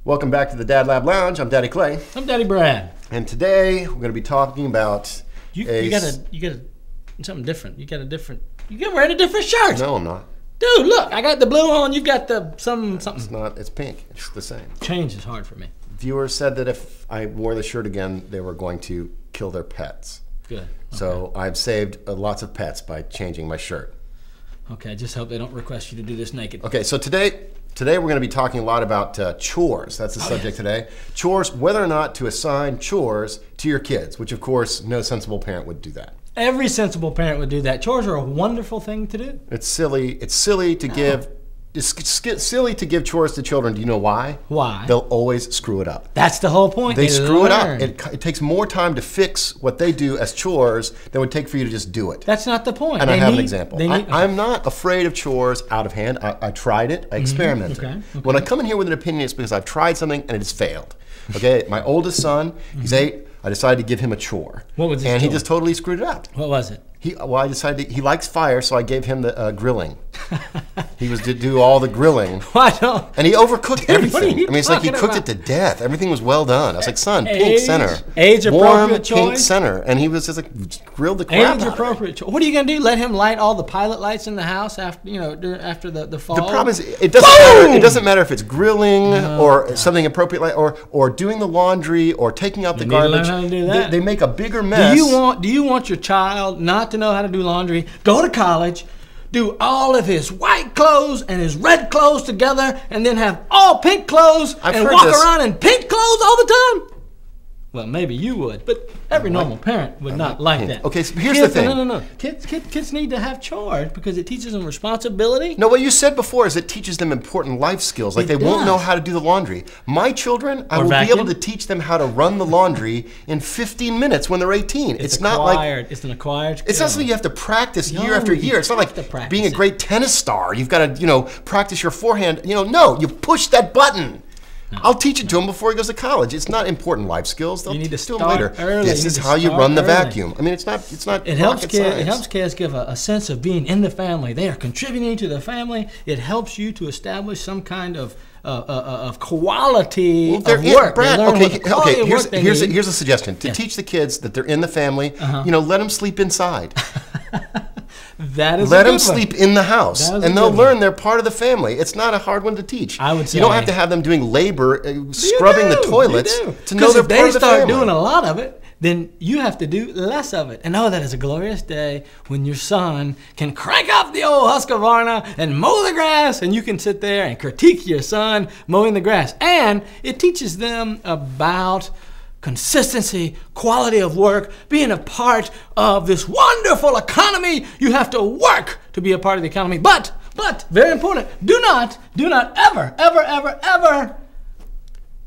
Welcome back to the Dad Lab Lounge. I'm Daddy Clay. I'm Daddy Brad. And today we're going to be talking about you got something different. You're wearing a different shirt. No, I'm not. Dude, look, I got the blue on. You've got the something. It's not. It's pink. It's the same. Change is hard for me. Viewers said that if I wore the shirt again, they were going to kill their pets. Good. Okay. So I've saved lots of pets by changing my shirt. Okay, just hope they don't request you to do this naked. Okay, so today we're going to be talking a lot about chores. That's the subject today. Chores, whether or not to assign chores to your kids, which of course no sensible parent would do that. Every sensible parent would do that. Chores are a wonderful thing to do. It's silly. It's silly to give. It's silly to give chores to children. Do you know why? Why? They'll always screw it up. That's the whole point. They screw it up. It takes more time to fix what they do as chores than it would take for you to just do it. That's not the point. And I have an example. I'm not afraid of chores out of hand. I tried it. I experimented. Okay. When I come in here with an opinion, it's because I've tried something and it has failed. Okay, my oldest son, he's 8. I decided to give him a chore. What was his And chore? he just totally screwed it up. What was it? I decided he likes fire, so I gave him the grilling. He was to do all the grilling. Why don't? And he overcooked everything. What are you it's like he talking cooked about? it to death. Everything was well done. I was like, son, pink center. Age-appropriate warm choice? pink center. And he was just like, grilled the crap out of it. Age-appropriate choice. What are you going to do? Let him light all the pilot lights in the house after, after the fall? The problem is, it doesn't matter if it's grilling or something appropriate, like, or doing the laundry or taking out the garbage. Need to learn how to do that. They make a bigger mess. Do you want your child not to know how to do laundry? Go to college, do all of his white clothes and his red clothes together, and then have all pink clothes and walk around in pink clothes all the time? Well, maybe you would, but every normal parent would not like that. Okay, so here's the thing. No. Kids need to have chores because it teaches them responsibility. No, what you said before is it teaches them important life skills. Like they won't know how to do the laundry. My children, I will be able to teach them how to run the laundry in 15 minutes when they're 18. It's not like it's an acquired skill. It's not something you have to practice year after year. It's not like being a great tennis star. You've got to, practice your forehand. No, you push that button. I'll teach it to him before he goes to college. It's not important life skills. They'll need to do it start later. early. This is how you run the vacuum. I mean, it's not. It helps kids give a sense of being in the family. They are contributing to the family. It helps you to establish some kind of quality of work. Brad, here's a suggestion. To teach the kids that they're in the family, let them sleep inside. Let them sleep in the house, and they'll learn they're part of the family. It's not a hard one to teach. I would say you don't have to have them doing labor, scrubbing the toilets to know they're part of the family. If they start doing a lot of it, then you have to do less of it. And that is a glorious day when your son can crank up the old Husqvarna and mow the grass, and you can sit there and critique your son mowing the grass. And it teaches them about consistency, quality of work, being a part of this wonderful economy. You have to work to be a part of the economy. But, very important, do not ever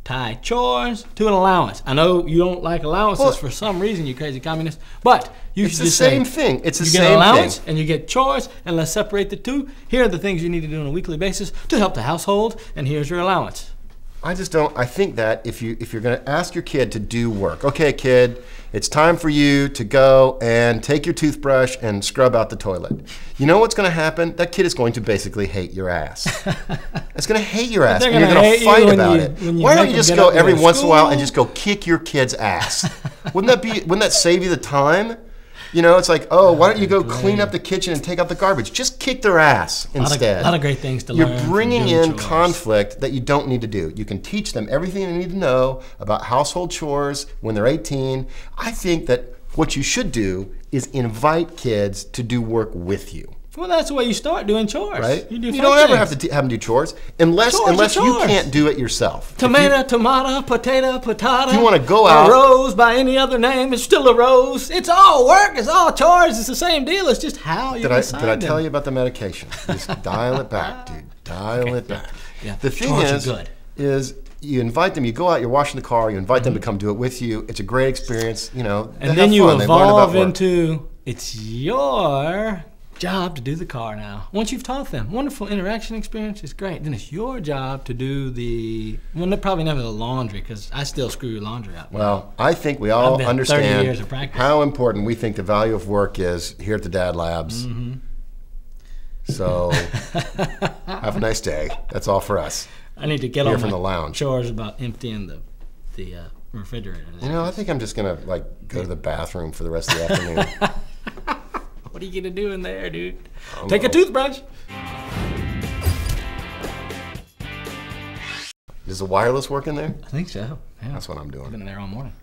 tie chores to an allowance. I know you don't like allowances for some reason, you crazy communist, but you should just say, it's the same thing. It's the same thing. You get an allowance and you get chores, and let's separate the two. Here are the things you need to do on a weekly basis to help the household, and here's your allowance. I think that if you're going to ask your kid to do work, okay, kid, it's time for you to go and take your toothbrush and scrub out the toilet. You know what's going to happen? That kid is going to basically hate your ass. It's going to hate your ass, and you're going to fight about it. Why don't you just go every once in a while and just go kick your kid's ass? Wouldn't that save you the time? It's like, why don't you go clean up the kitchen and take out the garbage? Just kick their ass instead. A lot of great things to learn. You're bringing in conflict that you don't need to do. You can teach them everything they need to know about household chores when they're 18. I think that what you should do is invite kids to do work with you. Well, that's the way you start doing chores. Right? You don't ever have to have them do chores unless you can't do it yourself. Tomato, potato, patata. If you want to go out. A rose by any other name, it's still a rose. It's all work. It's all chores. It's the same deal. It's just how you decide Did I tell you about the medication? Just dial it back, dude. Dial it back. Yeah. The thing is you invite them. You go out. You're washing the car. You invite them to come do it with you. It's a great experience. And then you evolve into it's your job to do the car now. Once you've taught them, wonderful interaction experience is great. Then it's your job to do they're probably never the laundry, because I still screw your laundry up. Well, I think we all understand 30 years of practice. How important we think the value of work is here at the Dad Labs. So have a nice day. That's all for us. I need to get here on from my the lounge. chores about emptying the refrigerator. You know, I think I'm just gonna like go to the bathroom for the rest of the afternoon. What are you gonna do in there, dude? I Take a don't know. toothbrush. Does the wireless work in there? I think so. Yeah. That's what I'm doing. I've been in there all morning.